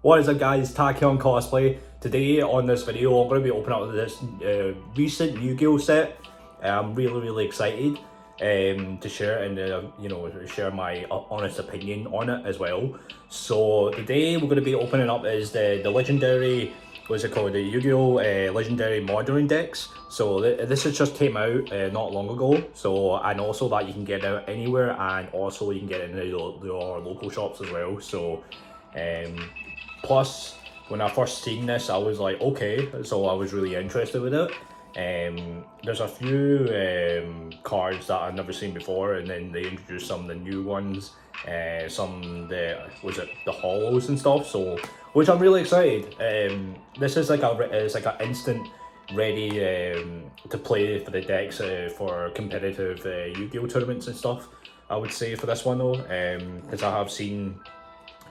What is up guys, Tachyon Cosplay. Today on this video I'm going to be opening up this recent YuGiOh set. I'm really excited to share and share my honest opinion on it as well. So today we're going to be opening up is the legendary, what's it called, the YuGiOh legendary modern decks. So this has just came out not long ago, so, and also that you can get it anywhere, and also you can get it in your local shops as well. So plus, when I first seen this, I was like, okay, so I was really interested with it. There's a few cards that I've never seen before, and then they introduced some of the new ones, some the holos and stuff. So, which I'm really excited. This is like an instant ready to play for the decks for competitive YuGiOh tournaments and stuff. I would say for this one though, because I have seen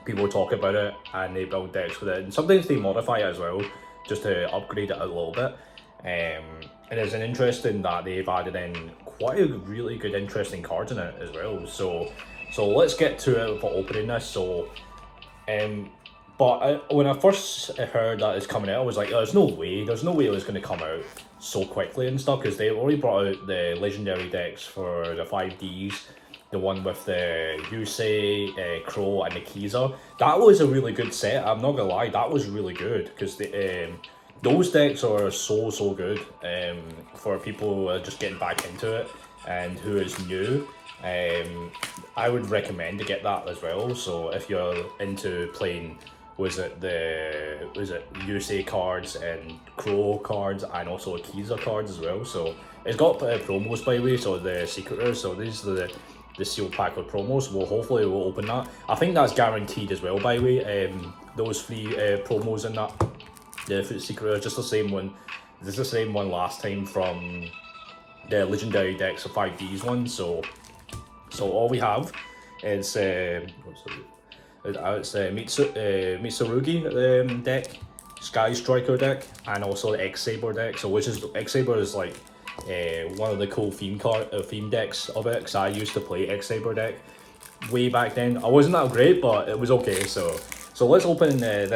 people talk about it and they build decks with it, and sometimes they modify it as well just to upgrade it a little bit. And it's an interesting that they've added in quite a really good interesting cards in it as well. So let's get to it for opening this. So when I first heard that it's coming out, I was like, there's no way it was going to come out so quickly and stuff, because they already brought out the legendary decks for the 5Ds. The one with the Yusei, Crow, and the Kiza. That was a really good set. I'm not gonna lie, that was really good, because those decks are so good for people who are just getting back into it and who is new. I would recommend to get that as well. So if you're into playing, was it Yusei cards and Crow cards and also Kiza cards as well. So it's got promos, by the way, so the secret rares. So these are the sealed pack with promos. Well, hopefully we'll open that. I think that's guaranteed as well, by the way. Those three promos in that, the secret rare, just the same one. This is the same one last time from the legendary decks of 5Ds one. So all we have is Mitsurugi deck, Sky Striker deck, and also the X-Saber deck. So X-Saber is like one of the cool theme decks of it, because I used to play X-Saber deck way back then. I wasn't that great, but it was okay. So let's open the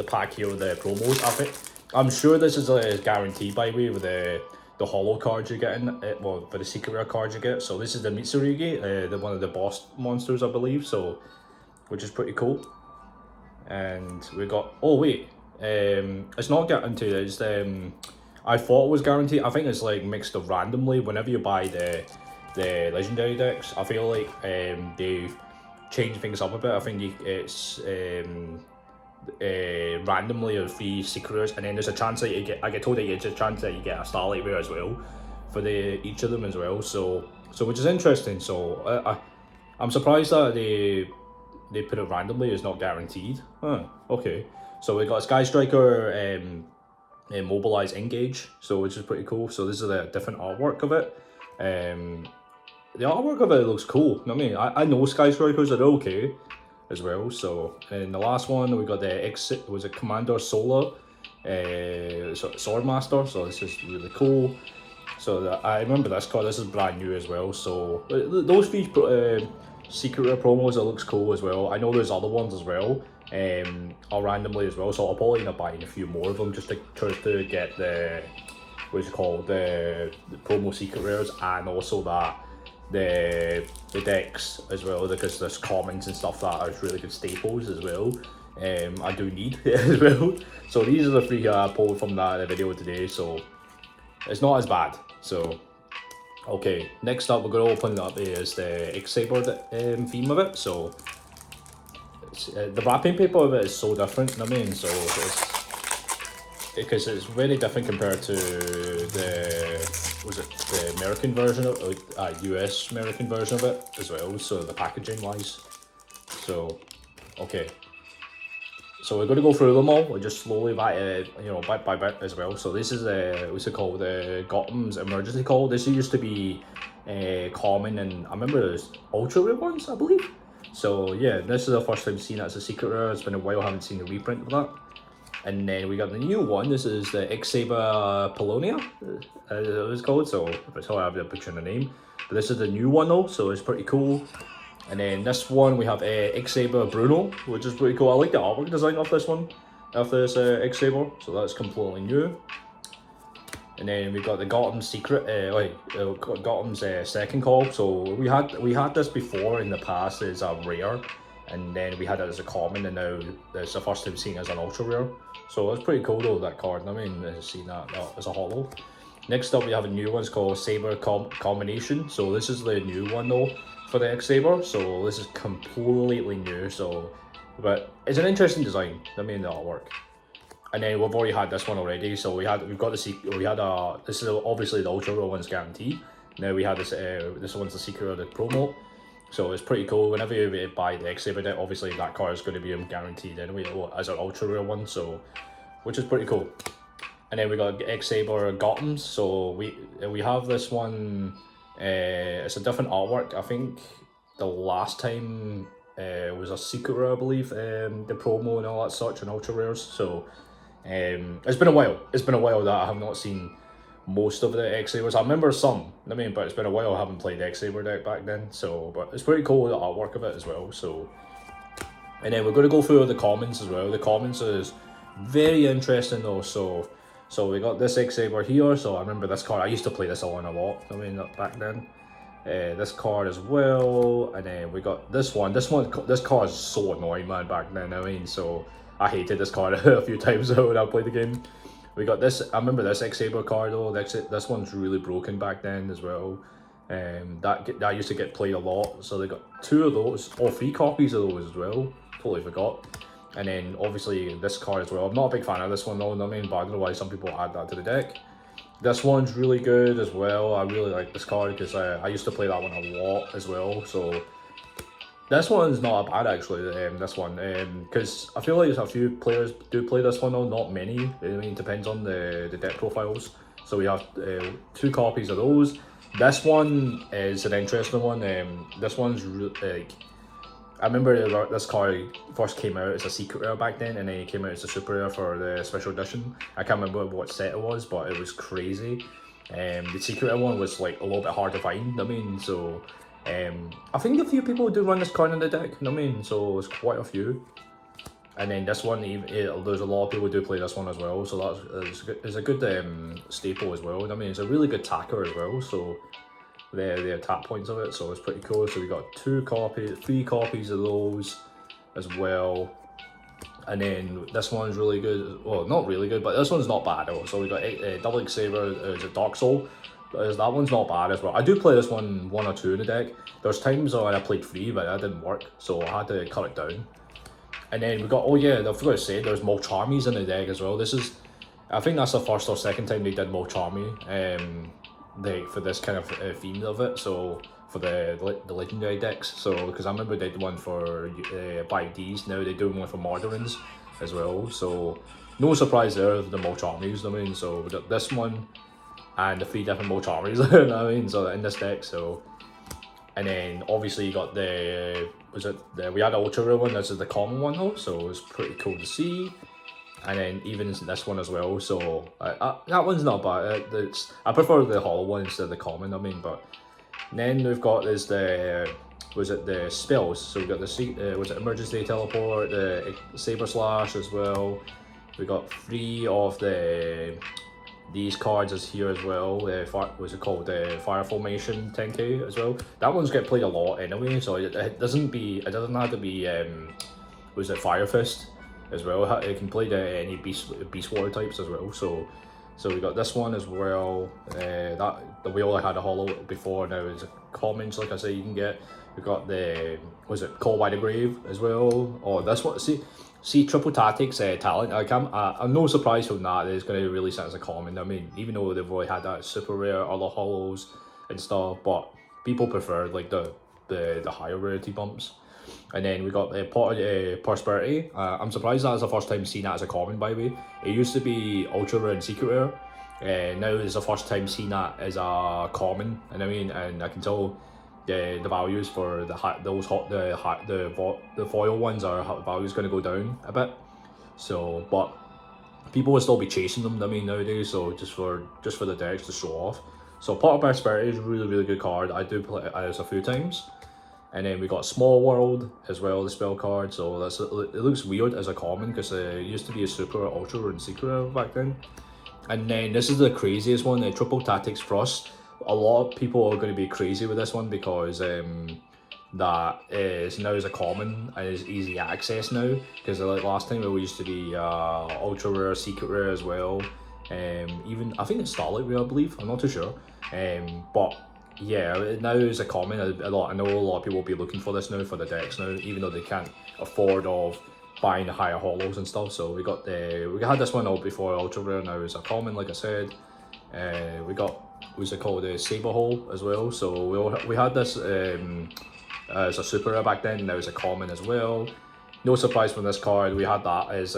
pack here with the promos. I'm sure this is guaranteed, by the way, with the holo cards you're getting, well, for the secret rare cards you get. So this is the Mitsurugi, one of the boss monsters, I believe, so, which is pretty cool. And we got, oh wait, it's not guaranteed, it's I thought it was guaranteed. I think it's like mixed up randomly whenever you buy the legendary decks. I feel like they've changed things up a bit. I think it's randomly of 3 secret rares, and then there's a chance that you get, I get told that there's a chance that you get a starlight rare as well for each of them as well. So which is interesting. So I'm surprised that they put it randomly, it's not guaranteed. Okay. So we got Sky Striker, Mobilize, Engage, so which is pretty cool. So this is a different artwork of it. The artwork of it looks cool. I mean, I know Sky Strikers are okay as well. So in the last one we got the Commander Solar, Swordmaster. So this is really cool. So I remember this card. This is brand new as well. So those 3 secret rare promos, it looks cool as well. I know there's other ones as well, or randomly as well, so I'll probably end up buying a few more of them just to try to get the the promo secret rares, and also that the decks as well, because there's commons and stuff that are really good staples as well. I do need as well. So these are the 3 I pulled from that video today, so it's not as bad. So okay, next up we're going to open up is the X-Saber theme of it. So the wrapping paper of it is so different, I mean, so because it's very different compared to the American version of US American version of it as well, so the packaging wise. So okay, so we're going to go through them all. We'll just slowly bit by bit as well. So this is what's it called, the Gotham's emergency call. This used to be common, and I remember there's ultra rare ones, I believe. So yeah, this is the first time seeing it as a secret rare. It's been a while, I haven't seen the reprint of that. And then we got the new one. This is the X-Saber Polonia, as it was called. So that's how I have the picture in the name. But this is the new one though, so it's pretty cool. And then this one we have X-Saber Bruno, which is pretty cool. I like the artwork design of this one, of this X-Saber, so that's completely new. And then we've got the Gotham's secret, Gotham's second call. So we had this before in the past as a rare, and then we had it as a common, and now it's the first time seeing it as an ultra rare. So it's pretty cool though, that card. I mean, seeing that as a holo. Next up we have a new one, it's called Saber Combination. So this is the new one though for the X-Saber. So this is completely new. So, but it's an interesting design. I mean, the artwork. And then we've already had this one already. So we've got this is obviously the ultra rare one's guaranteed. Now we had this one's the secret of the promo. So it's pretty cool. Whenever you buy the X-Saber deck, obviously that card is going to be guaranteed anyway as an ultra rare one. So, which is pretty cool. And then we got X-Saber Gotham's. So we have this one. It's a different artwork. I think the last time was a secret rare, I believe. The promo and all that such and ultra rares. So it's been a while. It's been a while that I have not seen most of the X-Sabers. I remember some. I mean, but it's been a while. I haven't played the X-Saber deck back then. So, but it's pretty cool, the artwork of it as well. So, and then we're going to go through the commons as well. The commons is very interesting though. So we got this X-Saber here. So I remember this card. I used to play this on a lot. I mean, back then. This card as well, and then we got this one. This card is so annoying, man. Back then, I mean, so I hated this card a few times when I played the game. We got this. I remember this X-Saber card though. This one's really broken back then as well. That used to get played a lot. So they got 2 of those, or 3 copies of those as well. Totally forgot. And then obviously this card as well. I'm not a big fan of this one though. I mean, but I don't know why some people add that to the deck. This one's really good as well. I really like this card because I used to play that one a lot as well. So this one's not bad actually. This one, because I feel like a few players do play this one though. Not many. I mean, it depends on the deck profiles. So we have 2 copies of those. This one is an interesting one. This one's I remember this card first came out as a secret rare back then, and then it came out as a super rare for the special edition. I can't remember what set it was, but it was crazy. The secret rare one was like a little bit hard to find. I mean, so I think a few people do run this card in the deck. I mean, so it's quite a few. And then this one, there's a lot of people do play this one as well. So it's a good staple as well. I mean, it's a really good attacker as well. So the attack points of it, so it's pretty cool. So we got 3 copies of those as well. And then this one's really good. Well, not really good, but this one's not bad at all. So we got double X-Saber, is it Dark Soul? That one's not bad as well. I do play this one or 2 in the deck. There's times when I played 3, but that didn't work, so I had to cut it down. And then we got, oh yeah, I forgot to say, there's Molcharmies in the deck as well. I think that's the first or second time they did Molcharmy. For this kind of theme of it, so for the legendary decks. So because I remember they did one for 5Ds, now they're doing one for Modernins as well. So no surprise there, the Molcharmies. I mean, so we got this one and the 3 different Molcharmies. I mean, so in this deck. So, and then obviously you got we had the ultra rare one. This is the common one though, so it's pretty cool to see. And then even this one as well, so that one's not bad. I prefer the holo one instead of the common. I mean, but then we've got the spells. So we've got the emergency teleport, the saber slash as well. We got 3 of these cards is here as well. What's it called? The Fire Formation 10k as well. That one's get played a lot anyway, so it doesn't have to be Fire Fist as well. It can play any beast water types as well. So we got this one as well. We only had a holo before, now it's a commons, like I say, you can get. We got the Call by the Grave as well. Or this one, see Triple Tactics talent. I'm no surprise from that it's going to really set as a common. I mean, even though they've already had that super rare other holos and stuff, but people prefer like the higher rarity bumps. And then we got Prosperity. I'm surprised that's the first time seeing that as a common, by the way. It used to be ultra rare and secret rare. Now it's the first time seeing that as a common. And I mean, and I can tell the values for the foil ones values going to go down a bit. So, but people will still be chasing them. I mean, nowadays. So just for the decks to show off. So Pot of Prosperity is a really good card. I do play it a few times. And then we got Small World as well, the spell card. So it looks weird as a common because it used to be a super, ultra, and secret rare back then. And then this is the craziest one, the Triple Tactics Frost. A lot of people are going to be crazy with this one because that is now is a common and is easy access now. Because like last time it used to be ultra rare, secret rare as well. Even I think it's starlight rare, I believe. I'm not too sure. But yeah, now is a common. I know a lot of people will be looking for this now for the decks now, even though they can't afford of buying the higher holos and stuff. So we had this one out before ultra rare. Now is a common, like I said. We got what's it called, the Saber Hole as well. So we had this as a super rare back then. Now it's a common as well. No surprise from this card. We had that as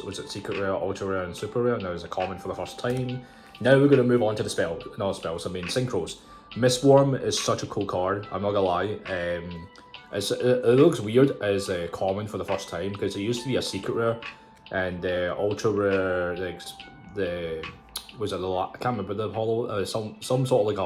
was it secret rare, ultra rare, and super rare. Now it's a common for the first time. Now we're going to move on to the synchros. Mistworm is such a cool card, I'm not gonna lie. It looks weird as a common for the first time because it used to be a secret rare and ultra rare, like I can't remember the holo, some sort of like a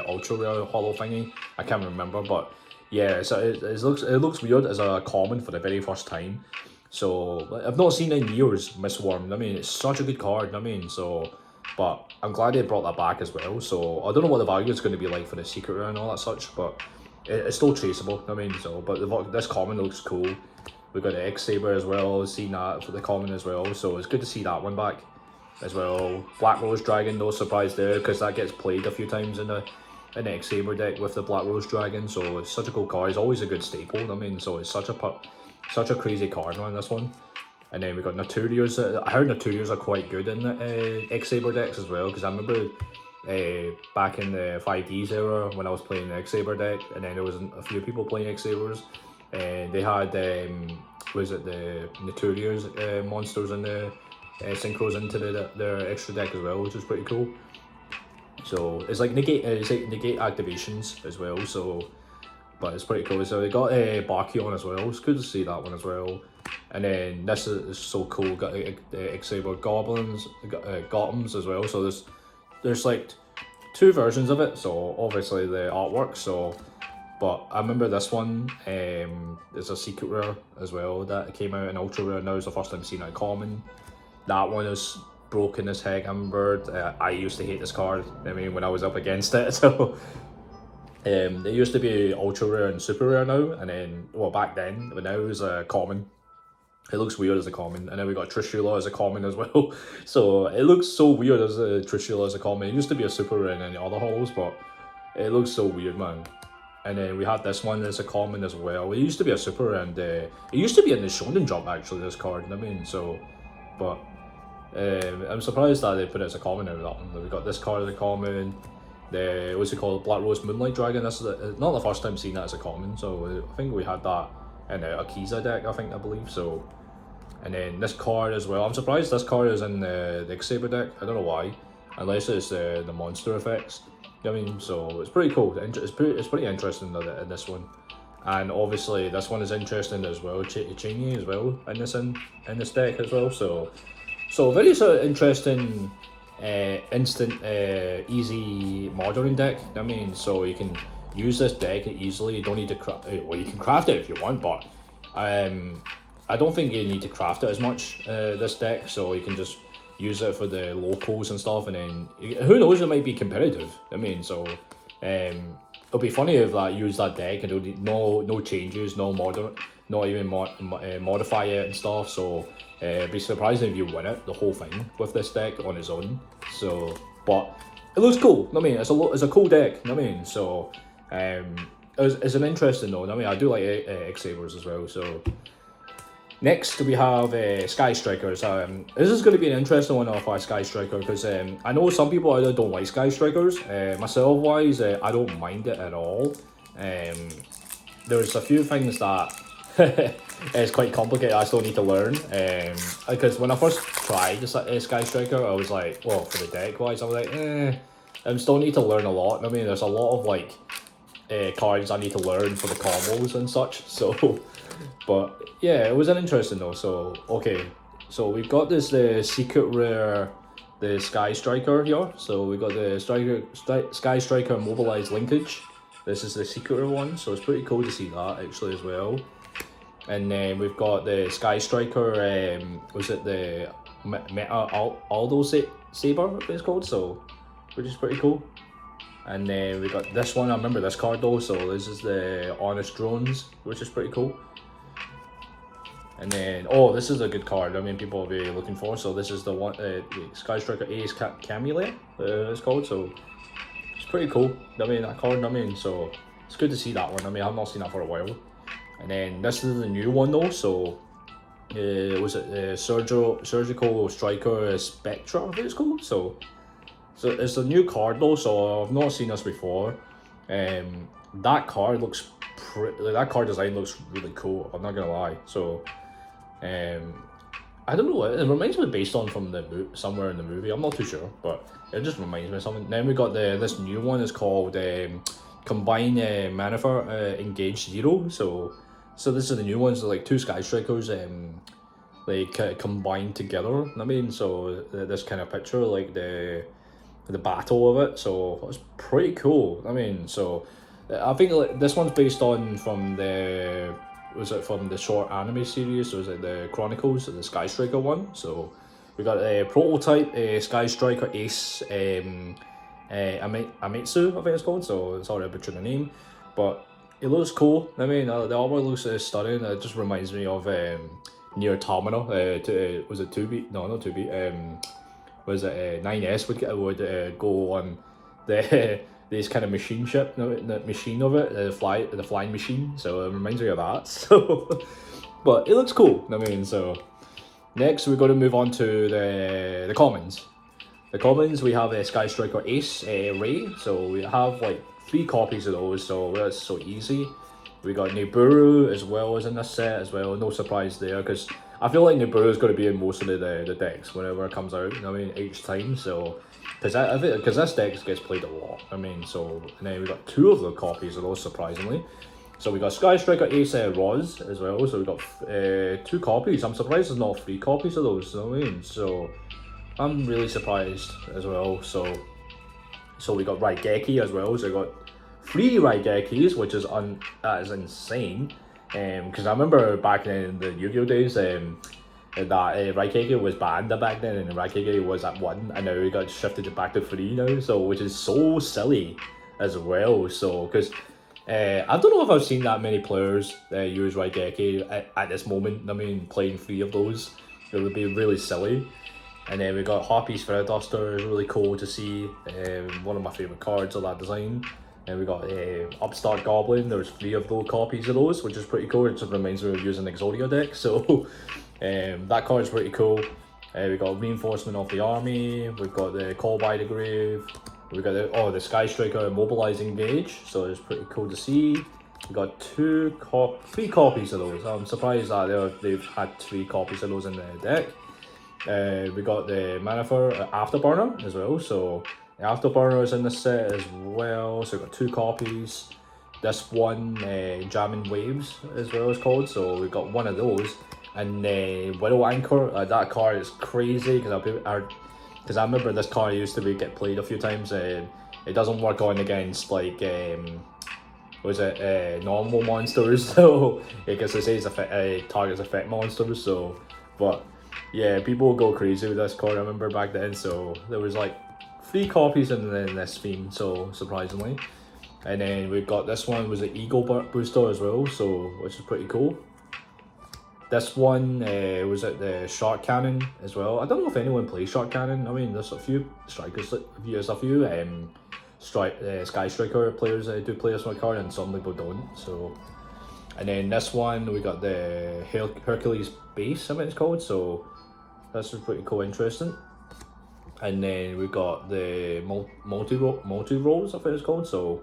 ultra rare holo thingy. I can't remember, but yeah, so it looks weird as a common for the very first time. So I've not seen it in years, Mistworm. I mean, it's such a good card. I mean, so. But I'm glad they brought that back as well. So I don't know what the value is going to be like for the secret rare and all that such, but it's still traceable. I mean, so this common looks cool. We got the X Saber as well. Seen that for the common as well. So it's good to see that one back as well. Black Rose Dragon, no surprise there because that gets played a few times in the X Saber deck with the Black Rose Dragon. So it's such a cool card. It's always a good staple. I mean, so it's such a crazy card, man. This one. And then we got Naturias. I heard Naturias are quite good in the X Saber decks as well, because I remember back in the 5Ds era when I was playing the X Saber deck, and then there was a few people playing X Sabers, and they had the Naturias monsters and the synchros into their extra deck as well, which is pretty cool. So it's like negate activations as well. So, but it's pretty cool. So we got Barkion as well. It's good to see that one as well. And then this is so cool. Got X Saber Goblins, Gothams as well. So there's like two versions of it. So obviously the artwork. So, but I remember this one. There's a secret rare as well that came out in ultra rare. Now it's the first time seeing it common. That one is broken as heck. I remember I used to hate this card. I mean, when I was up against it. So. It used to be ultra rare and super rare now, and then back then, but now it's a common. It looks weird as a common, and then we got Trishula as a common as well. So it looks so weird as a Trishula as a common. It used to be a super rare in any other holos, but it looks so weird, man. And then we had this one as a common as well. It used to be a super rare, and it used to be in the Shonen Jump actually. This card, I mean, so, but I'm surprised that they put it as a common out of that one. We got this card as a common. What's it called? Black Rose Moonlight Dragon. This is not the first time seeing that as a common, so I think we had that in a Akiza deck, I believe. So, and then this card as well. I'm surprised this card is in the X Saber deck. I don't know why, unless it's the monster effects. I mean, so it's pretty cool. It's pretty interesting in this one, and obviously this one is interesting as well. Chingy as well in this deck as well. So very sort of interesting. Instant easy modern deck. I mean, so you can use this deck easily. You don't need to craft. Well, you can craft it if you want, but I don't think you need to craft it as much. This deck, so you can just use it for the locals and stuff, and then who knows, it might be competitive. I mean, so it'll be funny if I use that deck and no changes, no modern, not even modify it and stuff. So. It'd be surprising if you win it, the whole thing, with this deck on its own. So, but it looks cool. I mean, it's a cool deck. I mean, so it's an interesting though. I mean, I do like X Sabers as well. So next we have Sky Strikers. This is going to be an interesting one off our Sky Striker because I know some people either don't like Sky Strikers. Myself wise, I don't mind it at all. There's a few things that. It's quite complicated. I still need to learn because when I first tried Sky Striker, I was like, well, for the deck wise, I was like, I still need to learn a lot. I mean, there's a lot of like cards I need to learn for the combos and such. So, but yeah, it was an interesting though. So okay, so we've got this secret rare, the Sky Striker here. So we got the Sky Striker Mobilized Linkage This is the secret one, so it's pretty cool to see that actually as well. And then we've got the Sky Striker, was it the Meta Aldo Saber, what it's called, so which is pretty cool. And then we got this one, I remember this card though, so this is the Honest Drones, which is pretty cool. And then, oh, this is a good card, I mean, people will be looking for, so this is the one, the Sky Striker Ace Camule, it's called, so it's pretty cool, I mean, that card, I mean, so it's good to see that one, I mean, I've not seen that for a while. And then this is the new one though, so was it Surgical Striker Spectra, I think it's called, so it's a new card though, so I've not seen this before. That card looks that card design looks really cool, I'm not gonna lie. So I don't know, it reminds me based on from the somewhere in the movie, I'm not too sure, but it just reminds me of something. Then we got this new one is called Combine Manifer Engage Zero. So this is the new ones, like two Sky Strikers like combined together, I mean, so this kind of picture, like the battle of it, so it's pretty cool. I mean, so I think like this one's based on from the short anime series, so was it the Chronicles, the Sky Striker one. So we got a prototype Sky Striker Ace Amitsu, I think it's called, so sorry I butchered the name, but it looks cool. I mean, the artwork looks stunning. It just reminds me of Near Terminal. Was it 2B? No, not 2B. Was it 9S would go on this kind of machine ship, the machine of it, the flying machine. So it reminds me of that. So, but it looks cool. I mean, so next we're going to move on to the commons. The commons, we have a Sky Striker Ace Ray. So we have like 3 copies of those. So that's so easy. We got Nibiru as well as in this set as well. No surprise there, because I feel like Nibiru is going to be in most of the decks whenever it comes out. I mean, each time. So because this deck gets played a lot. I mean, so and then we got 2 of the copies of those, surprisingly. So we got Sky Striker Ace Roz as well. So we got 2 copies. I'm surprised there's not 3 copies of those. You know what I mean? So I'm really surprised as well. So we got Raigeki as well. So we got 3 Raigekis, which is that is insane. Because I remember back in the Yu-Gi-Oh days, that Raigeki was banned back then, and Raigeki was at 1, and now we got shifted back to 3 now. So which is so silly as well. So because I don't know if I've seen that many players use Raigeki at this moment. I mean, playing 3 of those, it would be really silly. And then we got Harpy Spirit Duster, is really cool to see. One of my favourite cards of that design. And we got Upstart Goblin. There's 3 of those copies of those, which is pretty cool. It just reminds me of using Exodia deck. So that card is pretty cool. We got Reinforcement of the Army. We've got the Call by the Grave. We got the Sky Striker Mobilizing Mage. So it's pretty cool to see. We got 3 copies of those. I'm surprised that they've had 3 copies of those in the deck. We got the Manifer Afterburner as well. So the Afterburner is in the set as well. So we got 2 copies. This one, Jamming Waves as well is called. So we got 1 of those. And Widow Anchor, that card is crazy because I remember this card used to get played a few times. It doesn't work on against like normal monsters. So because it says targets effect monsters. So but yeah, people go crazy with this card. I remember back then. So there was like 3 copies in this theme. So surprisingly, and then we've got this one was an Eagle Booster as well. So which is pretty cool. This one was at the Shark Cannon as well. I don't know if anyone plays Shark Cannon. I mean, there's a few strikers, there's a few Sky Striker players that do play this one card, and some people don't. So, and then this one we got the Hercules Base, I think it's called. So that's pretty cool, interesting. And then we got the multi rolls, I think it's called. So,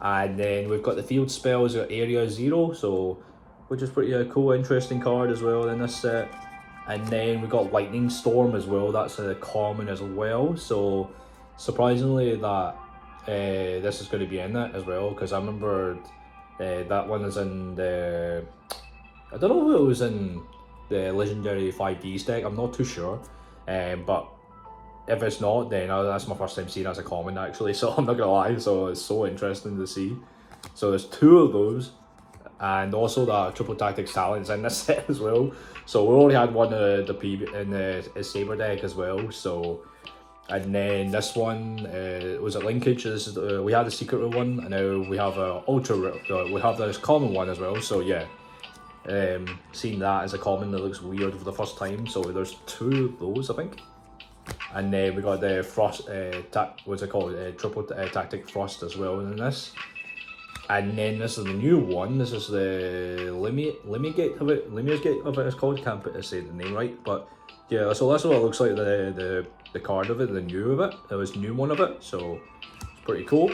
and then we've got the field spells at Area 0. So, which is pretty cool, interesting card as well in this set. And then we got Lightning Storm as well. That's a common as well. So surprisingly that this is going to be in it as well, because I remember that one is in the, I don't know if it was in the Legendary 5Ds deck, I'm not too sure, but if it's not, then that's my first time seeing it as a common actually, so I'm not gonna lie, so it's so interesting to see. So there's 2 of those, and also the triple tactics talents in this set as well. So we already had one in the Saber deck as well. So, and then this one was a linkage. This is we had the secret one, and now we have a we have this common one as well. So yeah, seeing that as a common that looks weird for the first time. So there's 2 of those, I think. And then we got the Frost, what's it called? Triple Tactic Frost as well in this. And then this is the new one. This is the Lime's Gate of it. It's called. Can't say the name right, but yeah. So that's what it looks like. The card of it, the new of it. There was new one of it, so it's pretty cool.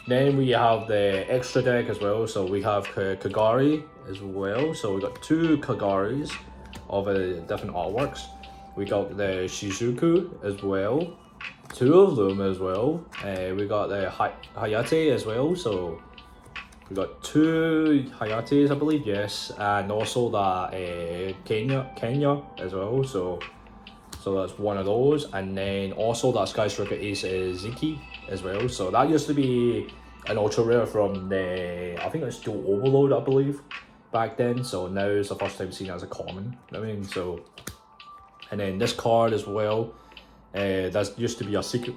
Then we have the extra deck as well. So we have Kagari as well. So we got 2 Kagaris of different artworks. We got the Shizuku as well. 2 of them as well. We got the Hayate as well. So we got 2 Hayates, I believe, yes, and also that Kenya as well. So that's one of those, and then also that Sky Striker Ace Ziki as well. So that used to be an ultra rare from the, I think it's still Overload, I believe, back then. So now it's the first time seeing it as a common. I mean, so, and then this card as well. That used to be a secret.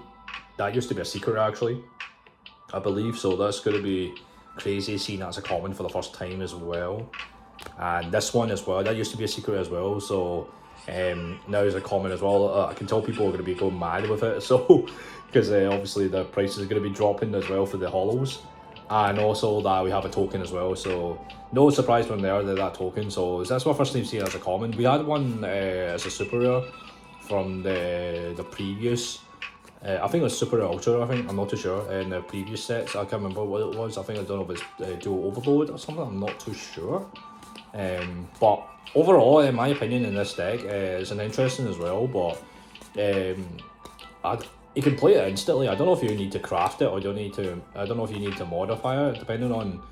That used to be a secret actually, I believe. So that's gonna be crazy seeing that as a common for the first time as well. And this one as well, that used to be a secret as well, so now is a common as well. I can tell people are going to be going mad with it, so because obviously the price is going to be dropping as well for the holos, and also that we have a token as well, so no surprise when they're that token. So that's my first time seeing it as a common. We had one as a super rare from the previous I think it was Super Ultra, I think, I'm not too sure, in the previous sets. I can't remember what it was. I think, I don't know if it's Dual Overload or something, I'm not too sure. But overall, in my opinion, in this deck, it's an interesting as well, but you can play it instantly. I don't know if you need to craft it or you need to, I don't know if you need to modify it, depending on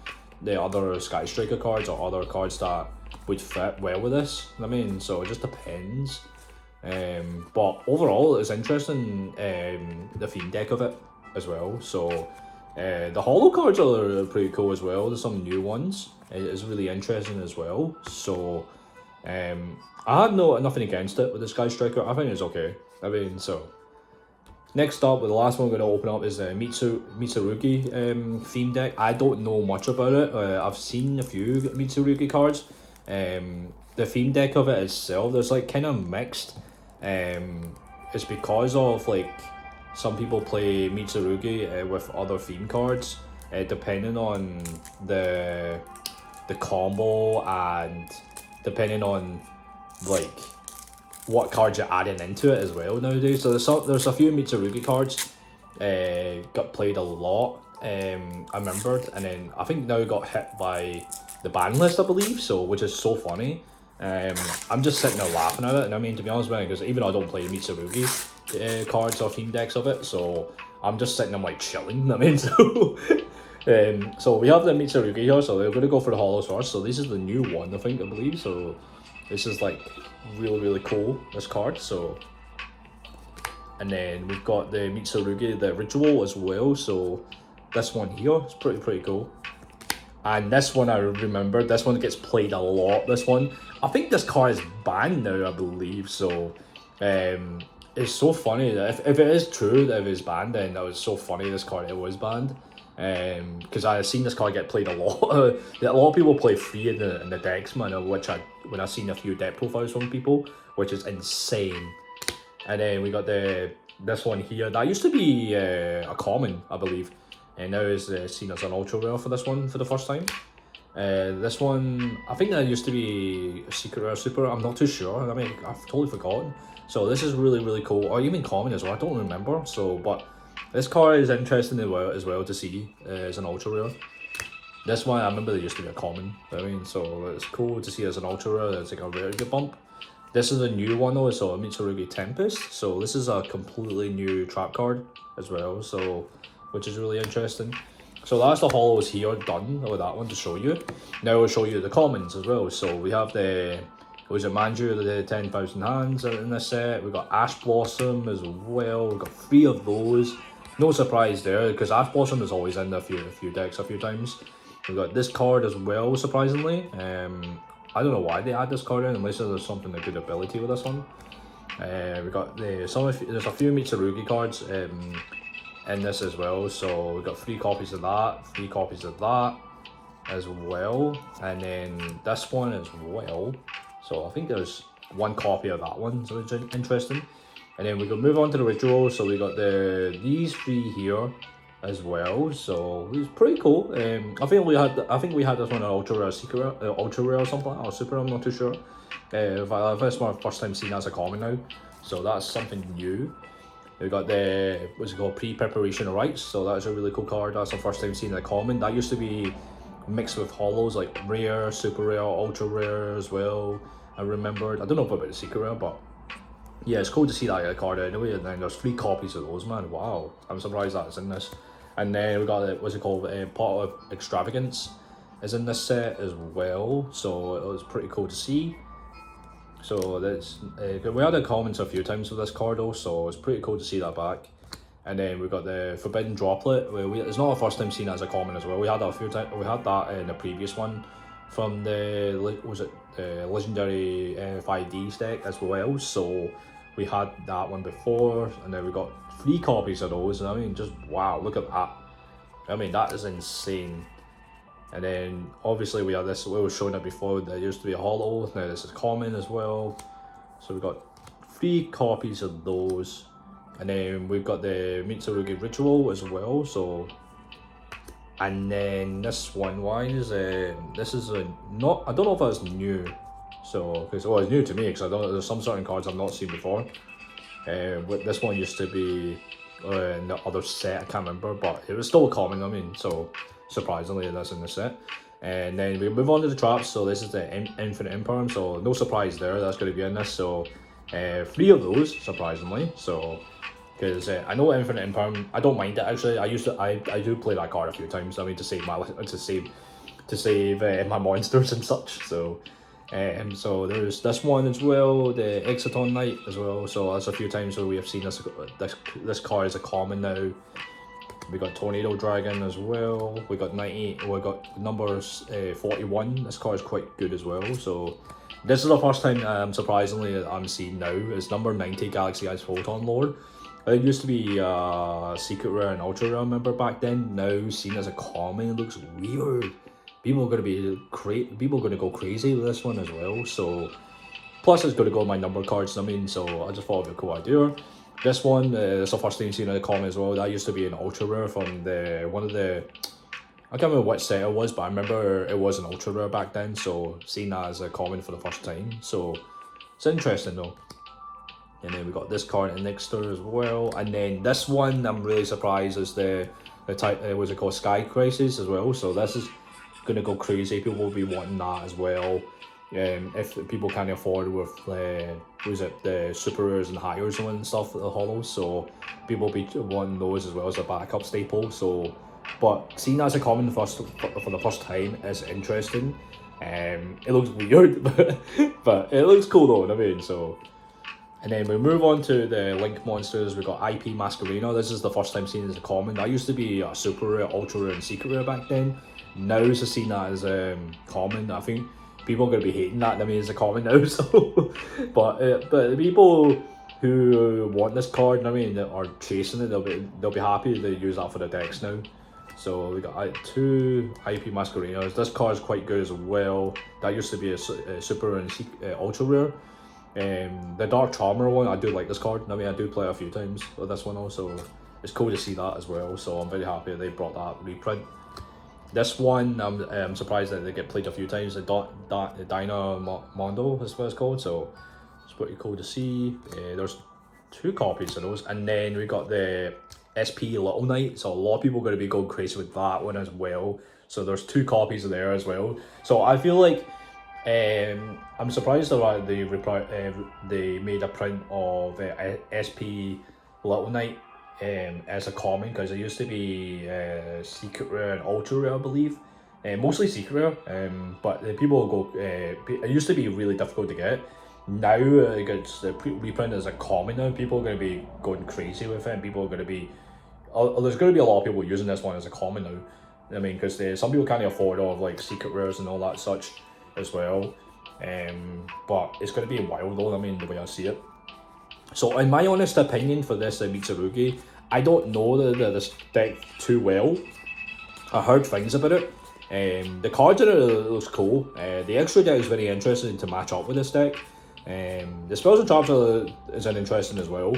the other Sky Striker cards or other cards that would fit well with this. I mean, so it just depends. But overall it's interesting, the theme deck of it as well. So the holo cards are pretty cool as well. There's some new ones. It's really interesting as well. So I had nothing against it with the Sky Striker. I think it's okay. I mean, so next up, with the last one we're going to open up is the Mitsurugi theme deck. I don't know much about it. I've seen a few Mitsurugi cards. The theme deck of it itself, there's like kind of mixed. It's because of like some people play Mitsurugi with other theme cards, depending on the combo and depending on like what cards you're adding into it as well nowadays. So there's a few Mitsurugi cards got played a lot, I remembered, and then I think now got hit by the ban list, I believe, so which is so funny. I'm just sitting there laughing at it, and I mean, to be honest with you, because even though I don't play Mitsurugi cards or theme decks of it, so I'm just sitting there like chilling. I mean, so so we have the Mitsurugi here, so we're going to go for the holos first. So this is the new one, I believe. So this is like really cool, this card. So, and then we've got the Mitsurugi, the ritual as well. So this one here is pretty cool. And this one, I remember, this one gets played a lot. This one, I think this card is banned now, I believe. So it's so funny that if it is true that it is banned, then that was so funny, this card, it was banned. Because I've seen this card get played a lot. A lot of people play free in the decks, man, when I've seen a few deck profiles from people, which is insane. And then we got this one here. That used to be a common, I believe. And now is seen as an ultra rare for this one for the first time. This one, I think that used to be a secret rare super. I'm not too sure. I mean, I've totally forgotten. So this is really cool, or even common as well. I don't remember. So, but this card is interesting as well to see as an ultra rare. This one, I remember there used to be a common. I mean, so it's cool to see as an ultra rare. It's like a rarity bump. This is a new one though, so Mitsurugi Tempest. So this is a completely new trap card as well. So, which is really interesting. So that's the holos here done with that one to show you. Now I'll show you the commons as well. So we have was it Manju the 10,000 Hands in this set. We got Ash Blossom as well. We got 3 of those. No surprise there because Ash Blossom is always in a few decks a few times. We got this card as well, surprisingly. I don't know why they add this card in unless there's something of good ability with this one. We got there's a few Mitsurugi cards in this as well. So we got 3 copies of that, 3 copies of that as well, and then this one as well. So I think there's 1 copy of that one, so it's interesting. And then we can move on to the ritual. So we got these 3 here as well. So it's pretty cool. I think we had this one an ultra rare, secret, ultra rare or something, or super. I'm not too sure. This my first time seeing as a common now, so that's something new. We got the what's it called, pre-preparation rites. So that's a really cool card. That's the first time seeing a common. That used to be mixed with holos, like rare, super rare, ultra rare as well. I remembered. I don't know about the secret rare, but yeah, it's cool to see that card anyway. And then there's 3 copies of those, man. Wow, I'm surprised that's in this. And then we got what's it called, Pot of Extravagance is in this set as well. So it was pretty cool to see. So that's we had a comments a few times with this card though, so it's pretty cool to see that back. And then we got the Forbidden Droplet. It's not our first time seeing it as a common as well. We had that a few times. We had that in the previous one from the legendary 5Ds deck as well. So we had that one before, and then we got 3 copies of those. And I mean, just wow, look at that. I mean, that is insane. And then obviously we had this. We were showing it before. There used to be a holo. Now this is common as well. So we got 3 copies of those. And then we've got the Mitsurugi Ritual as well. So, and then this one, this is not. I don't know if that's new. So, because it's new to me because I don't. There's some certain cards I've not seen before. This one used to be in the other set. I can't remember, but it was still common. I mean, so surprisingly, that's in the set. And then we move on to the traps. So this is the Infinite Imperm. So no surprise there. That's going to be in this. So 3 of those, surprisingly. So. Because I know Infinite Imperm, I don't mind it actually. I do play that card a few times. I mean, to save my monsters and such. So, so there's this one as well, the Exciton Knight as well. So that's a few times where we have seen this card as a common now. We got Tornado Dragon as well. We got 98. We got numbers 41. This card is quite good as well. So. This is the first time, surprisingly, I'm seeing now is number 90 Galaxy Eyes Photon Lord. It used to be secret rare and ultra rare, I remember back then. Now seen as a common, it looks weird. People are gonna go crazy with this one as well. So plus it's gonna go on my number cards. I mean, so I just thought it'd be a cool idea. This one is the first time seen in a common as well. That used to be an ultra rare from one of the. I can't remember which set it was, but I remember it was an ultra rare back then. So seeing that as a common for the first time. So it's interesting though. And then we got this card in Nixter as well. And then this one, I'm really surprised, is the type, what's it called, Sky Crisis as well. So this is going to go crazy. People will be wanting that as well. If people can't afford with, the super rares and hires and stuff, the holos. So people will be wanting those as well as a backup staple. So, but seeing that as a common for the first time is interesting. It looks weird, but it looks cool though, I mean, so. And then we move on to the Link monsters. We got IP Masquerena. This is the first time seen as a common. That used to be a super rare, ultra rare, and secret rare back then. Now it's seen that as common. I think people are going to be hating that. I mean, it's a common now. So, but the people who want this card, I mean, that are chasing it, they'll be happy to use that for the decks now. So we got 2 IP Masquerenas. This card is quite good as well. That used to be a super and ultra rare. The Dark Charmer one, I do like this card. I mean, I do play a few times with this one also. It's cool to see that as well. So I'm very happy they brought that reprint. This one, I'm surprised that they get played a few times. The Dyna Mondo is what it's called. So it's pretty cool to see. There's 2 copies of those, and then we got the SP Little Knight. So a lot of people are going to be going crazy with that one as well. So there's 2 copies of there as well. So I feel like. I'm surprised that they made a print of SP Little Knight as a common, because it used to be secret rare and ultra rare, I believe. mostly secret rare. But the people go. It used to be really difficult to get. Now the reprint is a common now. People are going to be going crazy with it. And people are going to be. There's going to be a lot of people using this one as a common now. I mean, because some people can't afford all of like secret rares and all that such as well. But it's going to be wild though. I mean, the way I see it. So, in my honest opinion for this Mitsurugi, I don't know this deck too well. I heard things about it. The cards in it looks cool. The extra deck is very interesting to match up with this deck. The spells and traps is interesting as well.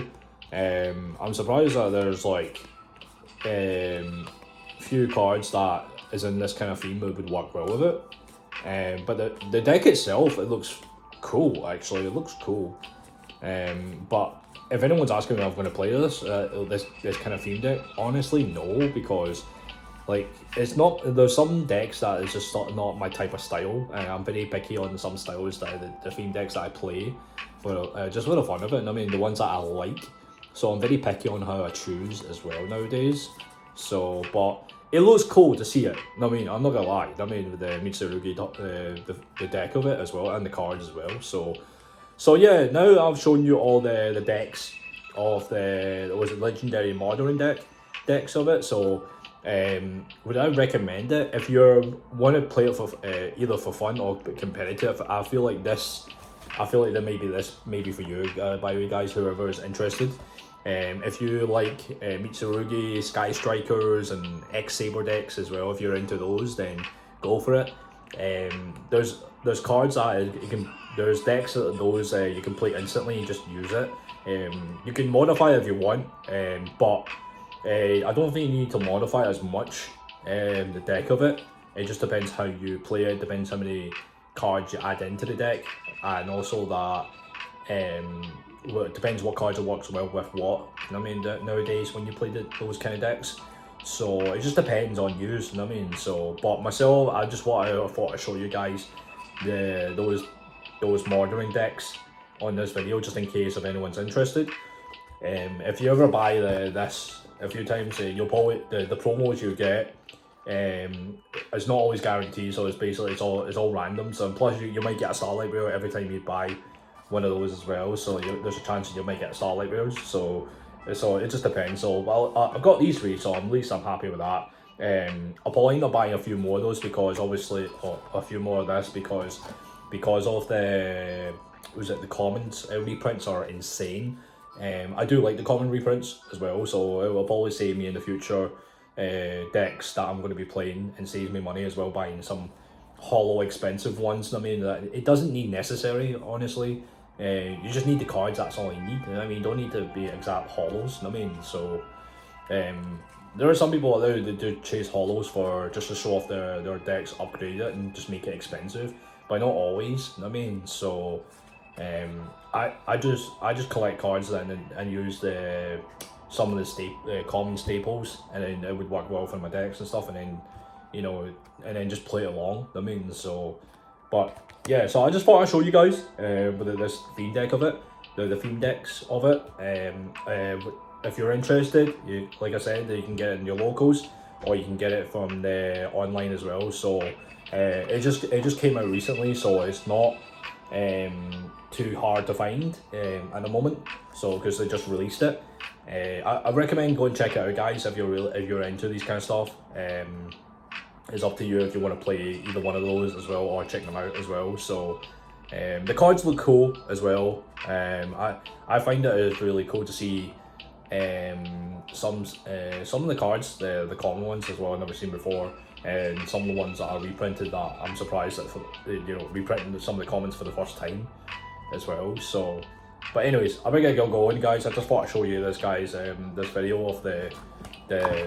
I'm surprised that there's like few cards that is in this kind of theme that would work well with it. But the deck itself, it looks cool actually. It looks cool. But if anyone's asking me if I'm going to play this kind of theme deck, honestly no, because like it's not. There's some decks that is just not my type of style, and I'm very picky on some styles that the theme decks that I play for just for the fun of it. And I mean the ones that I like, so I'm very picky on how I choose as well nowadays. So, but it looks cool to see it. I mean, I'm not gonna lie. I mean, with the Mitsurugi, the deck of it as well, and the cards as well. So yeah, now I've shown you all the decks of the legendary modern decks of it. So would I recommend it if you want to play it for either for fun or competitive? I feel like there may be this maybe for you, by the way, guys, whoever is interested. If you like Mitsurugi, Sky Strikers, and X Saber decks as well, if you're into those, then go for it. There's cards that there's decks that those you can play instantly and just use it. You can modify it if you want, but I don't think you need to modify as much the deck of it. It just depends how you play it, depends how many cards you add into the deck, and also that well, it depends what cards it works well with what. You know what I mean? Nowadays when you play those kind of decks. So it just depends on you, you know what I mean? So, but myself, I thought I'd show you guys those modern decks on this video, just in case if anyone's interested. If you ever buy this a few times, you'll probably the promos you get. It's not always guaranteed, so it's all random. So plus you might get a starlight rare every time you buy one of those as well. So there's a chance that you might get starlight rares. So it just depends. So well, I've got these three, so at least I'm happy with that. I'll probably end up buying a few more of those because obviously, a few more of this because of the commons reprints are insane. I do like the common reprints as well, so it will probably save me in the future decks that I'm going to be playing, and saves me money as well buying some hollow expensive ones. I mean, it doesn't need necessary, honestly. You just need the cards, that's all you need. I mean, you don't need to be exact hollows, I mean, so there are some people out there that do chase hollows for just to show off their decks, upgrade it and just make it expensive, but not always, I mean. So I just collect cards and use some of the common staples, and then it would work well for my decks and stuff, and then and then just play along, I mean. So but yeah, so I just thought I'd show you guys with this theme deck of it, the theme decks of it. If you're interested, like I said, you can get it in your locals, or you can get it from the online as well. So it just came out recently, so it's not too hard to find at the moment. So because they just released it, I recommend go and check it out, guys. If you're into these kind of stuff. It's up to you if you want to play either one of those as well, or check them out as well. So the cards look cool as well. I find it is really cool to see some of the cards, the common ones as well, I've never seen before, and some of the ones that are reprinted that I'm surprised that reprinting some of the commons for the first time as well. So but anyways, I better get going, guys. I just thought I'd show you this, guys, this video of the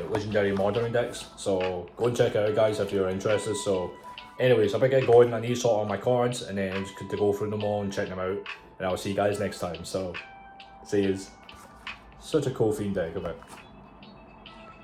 legendary modern decks. So go and check it out, guys, if you're interested. So anyways, I better get going. I need to sort out my cards and then just to go through them all and check them out, and I'll see you guys next time. So see yous. Such a cool theme deck of it.